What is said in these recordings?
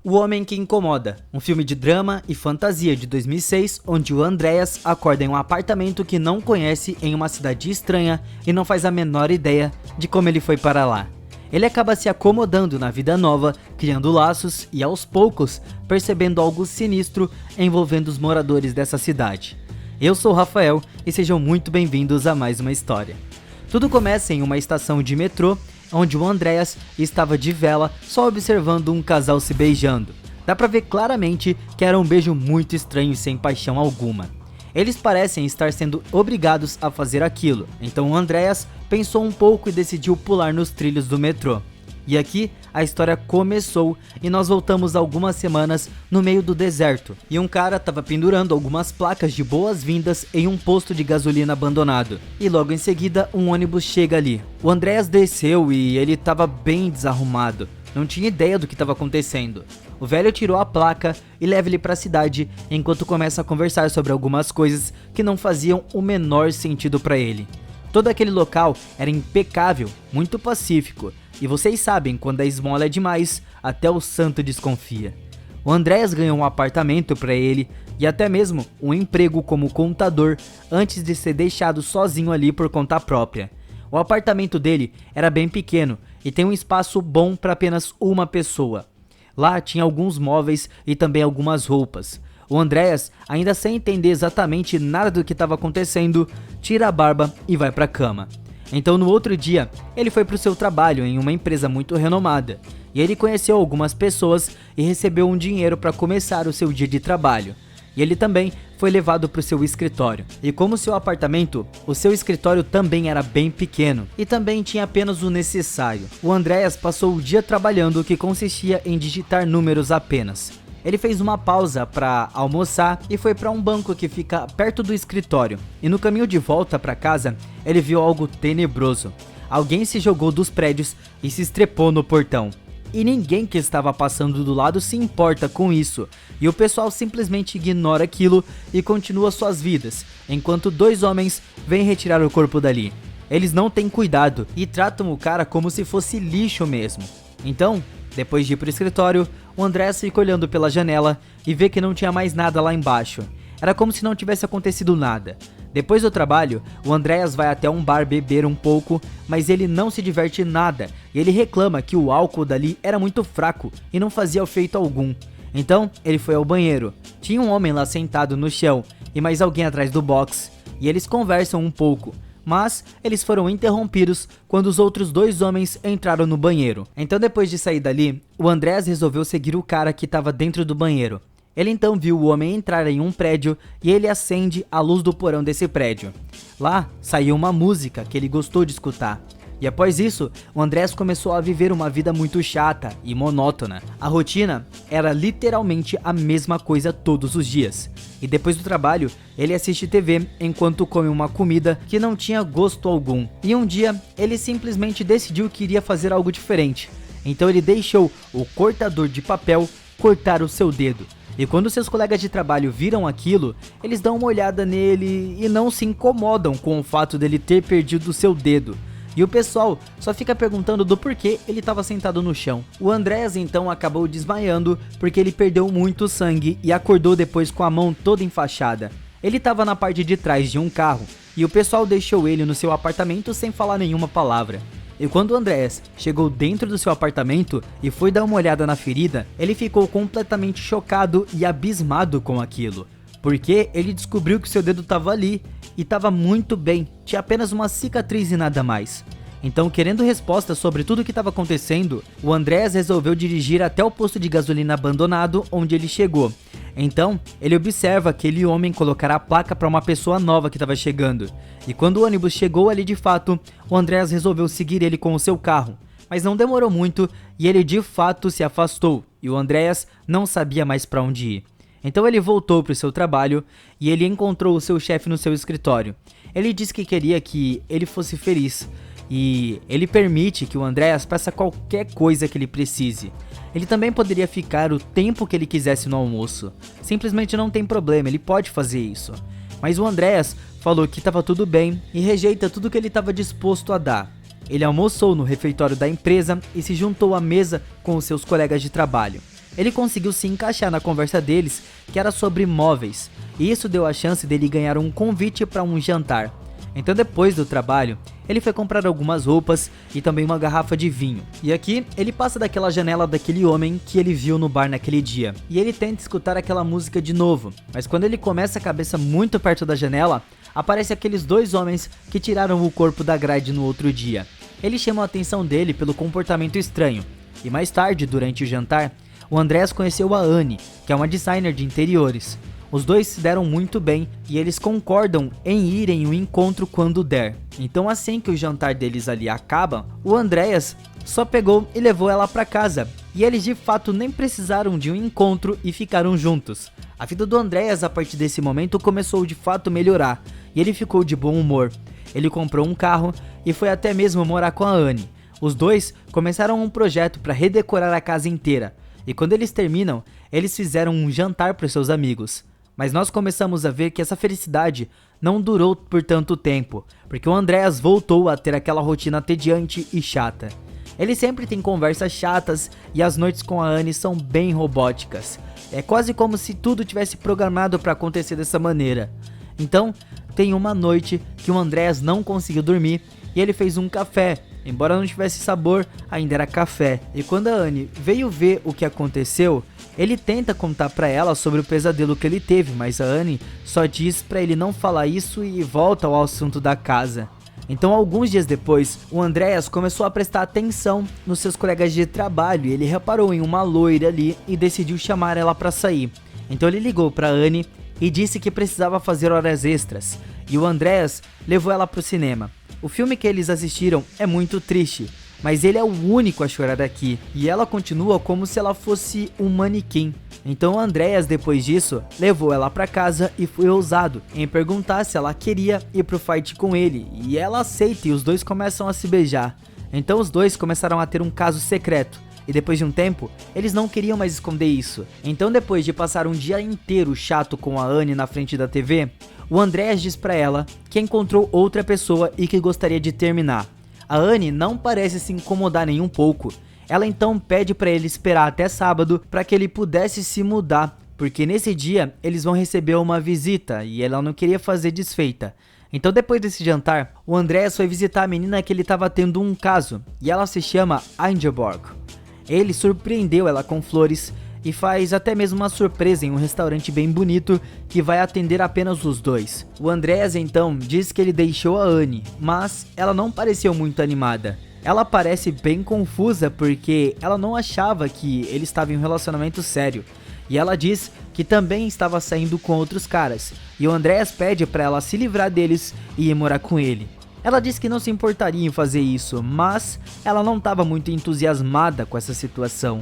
O Homem que Incomoda, um filme de drama e fantasia de 2006, onde o Andreas acorda em um apartamento que não conhece em uma cidade estranha e não faz a menor ideia de como ele foi para lá. Ele acaba se acomodando na vida nova, criando laços e aos poucos percebendo algo sinistro envolvendo os moradores dessa cidade. Eu sou o Rafael e sejam muito bem-vindos a mais uma história. Tudo começa em uma estação de metrô, onde o Andreas estava de vela só observando um casal se beijando. Dá pra ver claramente que era um beijo muito estranho e sem paixão alguma. Eles parecem estar sendo obrigados a fazer aquilo, então o Andreas pensou um pouco e decidiu pular nos trilhos do metrô. E aqui a história começou e nós voltamos algumas semanas no meio do deserto. E um cara estava pendurando algumas placas de boas-vindas em um posto de gasolina abandonado. E logo em seguida um ônibus chega ali. O Andreas desceu e ele estava bem desarrumado. Não tinha ideia do que estava acontecendo. O velho tirou a placa e leva ele para a cidade enquanto começa a conversar sobre algumas coisas que não faziam o menor sentido para ele. Todo aquele local era impecável, muito pacífico. E vocês sabem, quando a esmola é demais, até o santo desconfia. O Andreas ganhou um apartamento para ele e até mesmo um emprego como contador antes de ser deixado sozinho ali por conta própria. O apartamento dele era bem pequeno e tem um espaço bom para apenas uma pessoa. Lá tinha alguns móveis e também algumas roupas. O Andreas, ainda sem entender exatamente nada do que estava acontecendo, tira a barba e vai para a cama. Então no outro dia, ele foi para o seu trabalho em uma empresa muito renomada, e ele conheceu algumas pessoas e recebeu um dinheiro para começar o seu dia de trabalho. E ele também foi levado para o seu escritório. E como seu apartamento, o seu escritório também era bem pequeno e também tinha apenas o necessário. O Andreas passou o dia trabalhando, que consistia em digitar números apenas. Ele fez uma pausa para almoçar e foi para um banco que fica perto do escritório. E no caminho de volta para casa, ele viu algo tenebroso. Alguém se jogou dos prédios e se estrepou no portão. E ninguém que estava passando do lado se importa com isso. E o pessoal simplesmente ignora aquilo e continua suas vidas, enquanto dois homens vêm retirar o corpo dali. Eles não têm cuidado e tratam o cara como se fosse lixo mesmo. Então, depois de ir pro escritório, o Andreas fica olhando pela janela e vê que não tinha mais nada lá embaixo. Era como se não tivesse acontecido nada. Depois do trabalho, o Andreas vai até um bar beber um pouco, mas ele não se diverte nada e ele reclama que o álcool dali era muito fraco e não fazia efeito algum. Então, ele foi ao banheiro. Tinha um homem lá sentado no chão e mais alguém atrás do box, e eles conversam um pouco. Mas eles foram interrompidos quando os outros dois homens entraram no banheiro. Então depois de sair dali, o Andreas resolveu seguir o cara que estava dentro do banheiro. Ele então viu o homem entrar em um prédio e ele acende a luz do porão desse prédio. Lá saiu uma música que ele gostou de escutar. E após isso, o Andreas começou a viver uma vida muito chata e monótona. A rotina era literalmente a mesma coisa todos os dias. E depois do trabalho, ele assiste TV enquanto come uma comida que não tinha gosto algum. E um dia, ele simplesmente decidiu que iria fazer algo diferente. Então ele deixou o cortador de papel cortar o seu dedo. E quando seus colegas de trabalho viram aquilo, eles dão uma olhada nele e não se incomodam com o fato dele ter perdido o seu dedo. E o pessoal só fica perguntando do porquê ele estava sentado no chão. O Andreas então acabou desmaiando porque ele perdeu muito sangue e acordou depois com a mão toda enfaixada. Ele estava na parte de trás de um carro e o pessoal deixou ele no seu apartamento sem falar nenhuma palavra. E quando o Andreas chegou dentro do seu apartamento e foi dar uma olhada na ferida, ele ficou completamente chocado e abismado com aquilo. Porque ele descobriu que seu dedo estava ali e estava muito bem, tinha apenas uma cicatriz e nada mais. Então, querendo respostas sobre tudo o que estava acontecendo, o Andreas resolveu dirigir até o posto de gasolina abandonado onde ele chegou. Então, ele observa aquele homem colocar a placa para uma pessoa nova que estava chegando. E quando o ônibus chegou ali de fato, o Andreas resolveu seguir ele com o seu carro. Mas não demorou muito e ele de fato se afastou e o Andreas não sabia mais para onde ir. Então ele voltou para o seu trabalho e ele encontrou o seu chefe no seu escritório. Ele disse que queria que ele fosse feliz e ele permite que o Andreas faça qualquer coisa que ele precise. Ele também poderia ficar o tempo que ele quisesse no almoço. Simplesmente não tem problema, ele pode fazer isso. Mas o Andreas falou que estava tudo bem e rejeita tudo que ele estava disposto a dar. Ele almoçou no refeitório da empresa e se juntou à mesa com os seus colegas de trabalho. ele conseguiu se encaixar na conversa deles, que era sobre móveis, e isso deu a chance dele ganhar um convite para um jantar. Então depois do trabalho, ele foi comprar algumas roupas e também uma garrafa de vinho. E aqui, ele passa daquela janela daquele homem que ele viu no bar naquele dia. E ele tenta escutar aquela música de novo, mas quando ele começa a cabeça muito perto da janela, aparecem aqueles dois homens que tiraram o corpo da grade no outro dia. Eles chamam a atenção dele pelo comportamento estranho. E mais tarde, durante o jantar, o Andreas conheceu a Annie, que é uma designer de interiores. Os dois se deram muito bem e eles concordam em ir em um encontro quando der. Então assim que o jantar deles ali acaba, o Andreas só pegou e levou ela para casa. E eles de fato nem precisaram de um encontro e ficaram juntos. A vida do Andreas a partir desse momento começou de fato a melhorar e ele ficou de bom humor. Ele comprou um carro e foi até mesmo morar com a Annie. Os dois começaram um projeto para redecorar a casa inteira. E quando eles terminam, eles fizeram um jantar para seus amigos. Mas nós começamos a ver que essa felicidade não durou por tanto tempo, porque o Andreas voltou a ter aquela rotina entediante e chata. Ele sempre tem conversas chatas e as noites com a Annie são bem robóticas. É quase como se tudo tivesse programado para acontecer dessa maneira. Então, tem uma noite que o Andreas não conseguiu dormir e ele fez um café. Embora não tivesse sabor, ainda era café. E quando a Annie veio ver o que aconteceu, ele tenta contar pra ela sobre o pesadelo que ele teve, mas a Annie só diz pra ele não falar isso e volta ao assunto da casa. Então alguns dias depois, o Andreas começou a prestar atenção nos seus colegas de trabalho e ele reparou em uma loira ali e decidiu chamar ela pra sair. Então ele ligou pra Annie e disse que precisava fazer horas extras, e o Andreas levou ela pro cinema. O filme que eles assistiram é muito triste, mas ele é o único a chorar aqui, e ela continua como se ela fosse um manequim. Então o Andreas, depois disso, levou ela pra casa e foi ousado em perguntar se ela queria ir pro fight com ele, e ela aceita e os dois começam a se beijar. Então os dois começaram a ter um caso secreto, e depois de um tempo, eles não queriam mais esconder isso. Então depois de passar um dia inteiro chato com a Annie na frente da TV, o Andreas diz pra ela que encontrou outra pessoa e que gostaria de terminar. A Annie não parece se incomodar nem um pouco. Ela então pede pra ele esperar até sábado para que ele pudesse se mudar, porque nesse dia eles vão receber uma visita e ela não queria fazer desfeita. Então depois desse jantar, o Andreas foi visitar a menina que ele estava tendo um caso, e ela se chama Ingeborg. Ele surpreendeu ela com flores e faz até mesmo uma surpresa em um restaurante bem bonito que vai atender apenas os dois. O Andreas então diz que ele deixou a Annie, mas ela não pareceu muito animada. Ela parece bem confusa porque ela não achava que ele estava em um relacionamento sério. E ela diz que também estava saindo com outros caras. E o Andreas pede para ela se livrar deles e ir morar com ele. Ela diz que não se importaria em fazer isso, mas ela não estava muito entusiasmada com essa situação.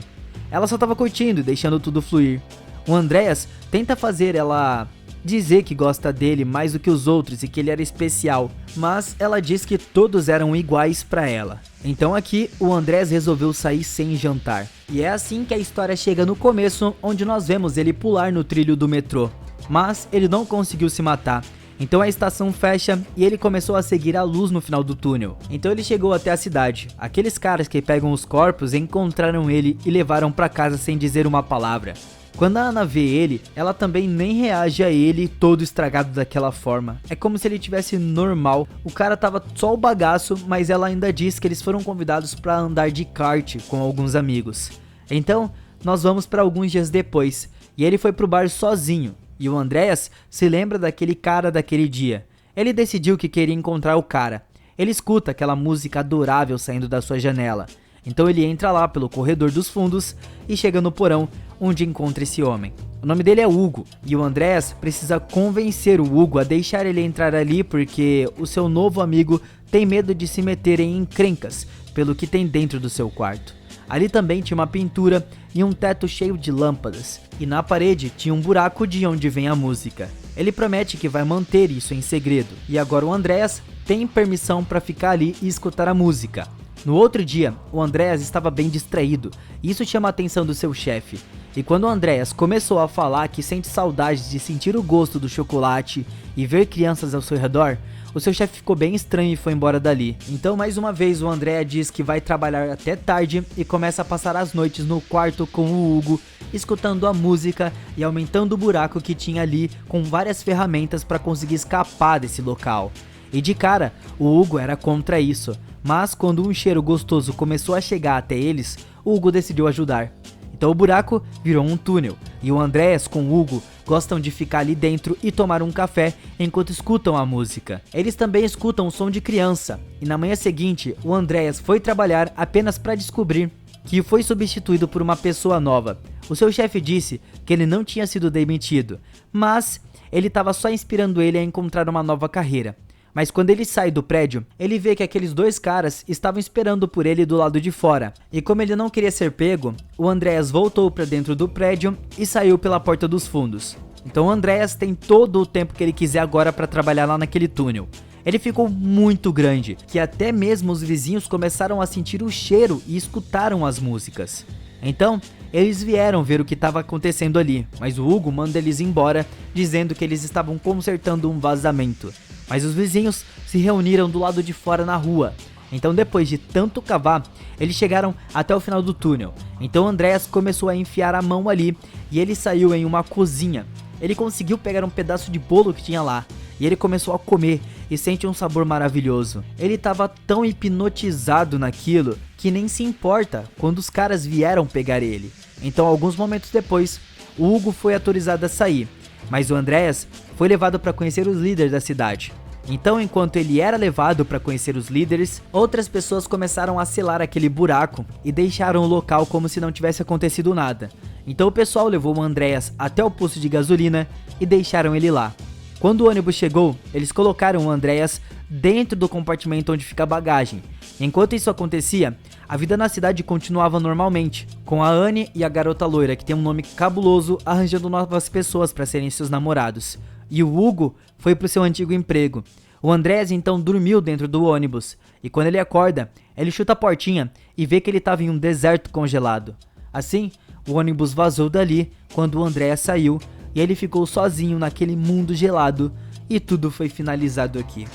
Ela só estava curtindo e deixando tudo fluir. O Andreas tenta fazer ela dizer que gosta dele mais do que os outros e que ele era especial, mas ela diz que todos eram iguais para ela. Então aqui o Andreas resolveu sair sem jantar. E é assim que a história chega no começo, onde nós vemos ele pular no trilho do metrô. Mas ele não conseguiu se matar. Então a estação fecha e ele começou a seguir a luz no final do túnel. Então ele chegou até a cidade. Aqueles caras que pegam os corpos encontraram ele e levaram para casa sem dizer uma palavra. Quando a Ana vê ele, ela também nem reage a ele todo estragado daquela forma. É como se ele tivesse normal. O cara tava só o bagaço, mas ela ainda diz que eles foram convidados para andar de kart com alguns amigos. Então nós vamos para alguns dias depois e ele foi pro bar sozinho. E o Andreas se lembra daquele cara daquele dia. Ele decidiu que queria encontrar o cara. Ele escuta aquela música adorável saindo da sua janela. Então ele entra lá pelo corredor dos fundos e chega no porão onde encontra esse homem. O nome dele é Hugo e o Andreas precisa convencer o Hugo a deixar ele entrar ali porque o seu novo amigo tem medo de se meter em encrencas pelo que tem dentro do seu quarto. Ali também tinha uma pintura e um teto cheio de lâmpadas, e na parede tinha um buraco de onde vem a música. Ele promete que vai manter isso em segredo, e agora o Andreas tem permissão para ficar ali e escutar a música. No outro dia, o Andreas estava bem distraído, e isso chama a atenção do seu chefe. E quando o Andreas começou a falar que sente saudades de sentir o gosto do chocolate e ver crianças ao seu redor, o seu chefe ficou bem estranho e foi embora dali. Então mais uma vez o Andrea diz que vai trabalhar até tarde e começa a passar as noites no quarto com o Hugo, escutando a música e aumentando o buraco que tinha ali com várias ferramentas para conseguir escapar desse local. E de cara, o Hugo era contra isso, mas quando um cheiro gostoso começou a chegar até eles, o Hugo decidiu ajudar. Então o buraco virou um túnel, e o Andreas com o Hugo gostam de ficar ali dentro e tomar um café enquanto escutam a música. Eles também escutam o som de criança, e na manhã seguinte o Andreas foi trabalhar apenas para descobrir que foi substituído por uma pessoa nova. O seu chefe disse que ele não tinha sido demitido, mas ele estava só inspirando ele a encontrar uma nova carreira. Mas quando ele sai do prédio, ele vê que aqueles dois caras estavam esperando por ele do lado de fora. E como ele não queria ser pego, o Andreas voltou para dentro do prédio e saiu pela porta dos fundos. Então o Andreas tem todo o tempo que ele quiser agora para trabalhar lá naquele túnel. Ele ficou muito grande, que até mesmo os vizinhos começaram a sentir o cheiro e escutaram as músicas. Então, eles vieram ver o que estava acontecendo ali, mas o Hugo manda eles embora, dizendo que eles estavam consertando um vazamento. Mas os vizinhos se reuniram do lado de fora na rua. Então depois de tanto cavar, eles chegaram até o final do túnel. Então Andreas começou a enfiar a mão ali e ele saiu em uma cozinha. Ele conseguiu pegar um pedaço de bolo que tinha lá e ele começou a comer e sente um sabor maravilhoso. Ele estava tão hipnotizado naquilo que nem se importa quando os caras vieram pegar ele. Então alguns momentos depois, o Hugo foi autorizado a sair, mas o Andreas foi levado para conhecer os líderes da cidade. Então, enquanto ele era levado para conhecer os líderes, outras pessoas começaram a selar aquele buraco e deixaram o local como se não tivesse acontecido nada. Então o pessoal levou o Andreas até o posto de gasolina e deixaram ele lá. Quando o ônibus chegou, eles colocaram o Andreas dentro do compartimento onde fica a bagagem. Enquanto isso acontecia, a vida na cidade continuava normalmente, com a Anne e a garota loira, que tem um nome cabuloso, arranjando novas pessoas para serem seus namorados. E o Hugo foi pro seu antigo emprego. O Andreas então dormiu dentro do ônibus, e quando ele acorda, ele chuta a portinha e vê que ele estava em um deserto congelado. Assim, o ônibus vazou dali quando o Andreas saiu, e ele ficou sozinho naquele mundo gelado, e tudo foi finalizado aqui.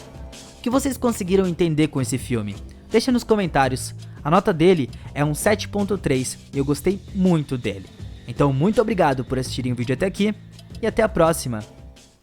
O que vocês conseguiram entender com esse filme? Deixa nos comentários. A nota dele é um 7.3 e eu gostei muito dele. Então muito obrigado por assistirem o vídeo até aqui e até a próxima.